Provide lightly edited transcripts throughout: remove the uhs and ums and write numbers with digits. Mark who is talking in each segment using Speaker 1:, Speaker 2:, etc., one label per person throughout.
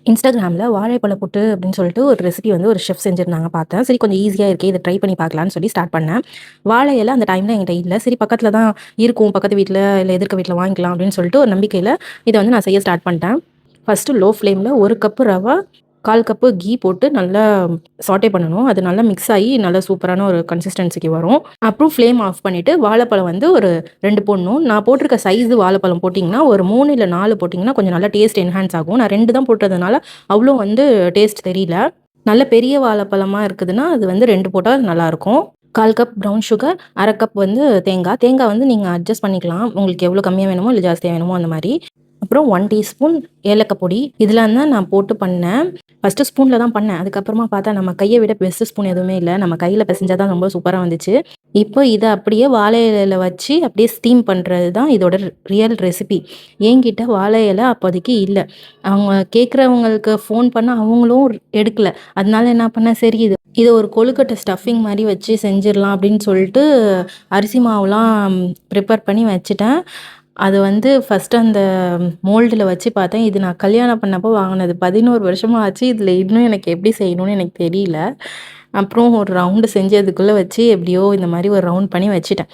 Speaker 1: இன்ஸ்டாகிராமில வாழைப்பழ புட்டு அப்படின்னு சொல்லிட்டு ஒரு ரெசிபி வந்து ஒரு ஷெஃப் செஞ்சிருந்தாங்க பார்த்தேன். சரி கொஞ்சம் ஈஸியா இருக்கே, இத ட்ரை பண்ணி பார்க்கலான்னு சொல்லி ஸ்டார்ட் பண்ணேன். வாழை இலை அந்த டைம்ல என்கிட்ட இல்ல. சரி பக்கத்துல தான் இருக்கும். பக்கத்து வீட்ல இல்ல எதிர்க்க வீட்ல வாங்கிக்கலாம் அப்படின்னு சொல்லிட்டு ஒரு நம்பிக்கையில இத வந்து நான் செய்ய ஸ்டார்ட் பண்ணிட்டேன். ஃபர்ஸ்ட்டு லோ ஃப்ளேம்ல 1 கப்பு ரவ, 1/4 கப்பு கீ போட்டு நல்லா சாட்டே பண்ணணும். அது நல்லா மிக்ஸ் ஆயி நல்லா சூப்பரான ஒரு கன்சிஸ்டன்சிக்கு வரும். அப்புறம் ஃப்ளேம் ஆஃப் பண்ணிட்டு வாழைப்பழம் வந்து ஒரு 2 போடணும். நான் போட்டிருக்க சைஸ் வாழைப்பழம் போட்டிங்கன்னா, ஒரு 3 இல்ல 4 போட்டிங்கன்னா கொஞ்சம் நல்லா டேஸ்ட் என்ஹான்ஸ் ஆகும். நான் 2 தான் போட்டதுனால அவ்வளோ வந்து டேஸ்ட் தெரியல. நல்ல பெரிய வாழைப்பழமா இருக்குதுன்னா, அது வந்து 2 போட்டா நல்லாயிருக்கும். 1/4 கப் ப்ரவுன் சுகர், 1/2 கப் வந்து தேங்காய். தேங்காய் வந்து நீங்க அட்ஜஸ்ட் பண்ணிக்கலாம். உங்களுக்கு எவ்வளோ கம்மியா வேணுமோ, இல்ல ஜாஸ்தியா வேணுமோ அந்த மாரி. அப்புறம் 1 டீஸ்பூன் ஏலக்காய் பொடி. இதெல்லாம் தான் நான் போட்டு பண்ணேன். ஃபர்ஸ்ட்டு ஸ்பூன்ல தான் பண்ணேன். அதுக்கப்புறமா பார்த்தா நம்ம கைய விட பெஸ்ட்டு ஸ்பூன் எதுவுமே இல்ல. நம்ம கையில பெசஞ்சா தான் ரொம்ப சூப்பரா வந்துச்சு. இப்போ இத அப்படியே வாழை இலையில வச்சு அப்படியே ஸ்டீம் பண்றது தான் இதோட ரியல் ரெசிபி. என்கிட்ட வாழை இலை அப்போதைக்கு இல்ல. அவங்க கேட்குறவங்களுக்கு ஃபோன் பண்ணா அவங்களும் எடுக்கல. அதனால என்ன பண்ணேன், சரி இத ஒரு கொழுக்கட்டை ஸ்டஃபிங் மாரி வச்சு செஞ்சிரலாம் அப்படின்னு சொல்லிட்டு அரிசி மாவுலாம் ப்ரிப்பேர் பண்ணி வச்சுட்டேன். அது வந்து ஃபர்ஸ்ட்டு அந்த மோல்டுல வச்சு பார்த்தேன். இது நான் கல்யாணம் பண்ணப்போ வாங்குனது. 11 வருஷமா ஆச்சு. இதில இன்னும் எனக்கு எப்படி செய்யணும்னு எனக்கு தெரியல. அப்புறம் ஒரு ரவுண்டு செஞ்சு அதுக்குள்ள வச்சு எப்படியோ இந்த மாரி ஒரு ரவுண்ட் பண்ணி வச்சுட்டேன்.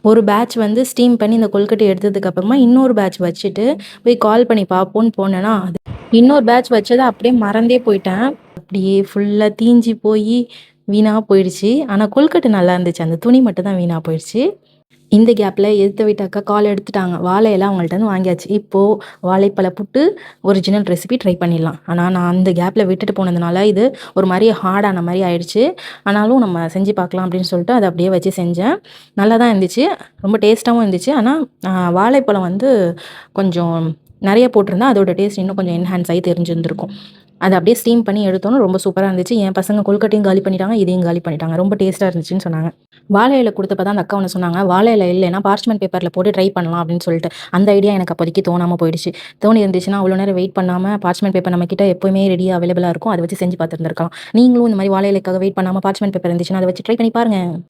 Speaker 1: ஒரு பேட்ச் வந்து ஸ்டீம் பண்ணி இந்த கொழுக்கட்டைய எடுத்ததுக்கு அப்புறமா இன்னொரு பேட்ச் வச்சுட்டு போய் கால் பண்ணி பார்ப்போம்ன்னு போனேனா, அது இன்னொரு பேட்ச் வச்சத அப்படியே மறந்தே போயிட்டேன். அப்படியே ஃபுல்லா தீஞ்சு போயி வீணா போயிடுச்சு. ஆனா கொழுக்கட்டை நல்லா இருந்துச்சு. அந்த துணி மட்டும் தான் வீணா போயிடுச்சு. இந்த கேப்ல எதிர்த்த வீட்டு அக்கா கால் எடுத்துட்டாங்க. வாழை இலை அவங்கள்ட்டருந்து வாங்கியாச்சு. இப்போ வாழைப்பழ புட்டு ஒரிஜினல் ரெசிபி ட்ரை பண்ணிடலாம். ஆனா நான் அந்த கேப்ல விட்டுட்டு போனதுனால இது ஒரு மாரி ஹார்டான மாரி ஆயிடுச்சு. ஆனாலும் நம்ம செஞ்சு பார்க்கலாம் அப்படின்னு சொல்லிட்டு அத அப்படியே வச்சு செஞ்சேன். நல்லா தான் இருந்துச்சு. ரொம்ப டேஸ்ட்டாவும் இருந்துச்சு. ஆனா வாழைப்பழம் வந்து கொஞ்சம் நெறைய போட்டிருந்தா அதோட டேஸ்ட் இன்னும் கொஞ்சம் என்ஹான்ஸ் ஆயி தெரிஞ்சிருந்திருக்கும். அத அப்படியே ஸ்டீம் பண்ணி எடுத்தோனே ரொம்ப சூப்பரா இருந்துச்சு. என் பசங்க கொழுக்கட்டையும் காலி பண்ணிட்டாங்க. இதையும் காலி பண்ணிட்டாங்க. ரொம்ப டேஸ்ட்டா இருந்துச்சுன்னு சொன்னாங்க. வாழை இலை குடுத்தப்ப தான் அந்த அக்கா ஒண்ணு சொன்னாங்க. வாழை இலை இல்லைன்னா பார்ச்மென்ட் பேப்பர்ல போட்டு ட்ரை பண்ணலாம் அப்படின்னு சொல்லிட்டு. அந்த ஐடியா எனக்கு அப்போதைக்கு தோணாம போயிடுச்சு. தோணி இருந்துச்சுன்னா அவ்வளோ நேரம் வெயிட் பண்ணாம பார்ச்மென்ட் பேப்பர் நம்ம கிட்ட எப்பவுமே ரெடியா அவைலபிளா இருக்கும். அத வச்சு செஞ்சு பார்த்துருந்துருக்கலாம். நீங்களும் இந்த மாரி வாழை இலைக்காக வெயிட் பண்ணாம பார்ச்மென்ட் பேப்பர் இருந்துச்சுன்னா அத வச்சு ட்ரை பண்ணி பாருங்க.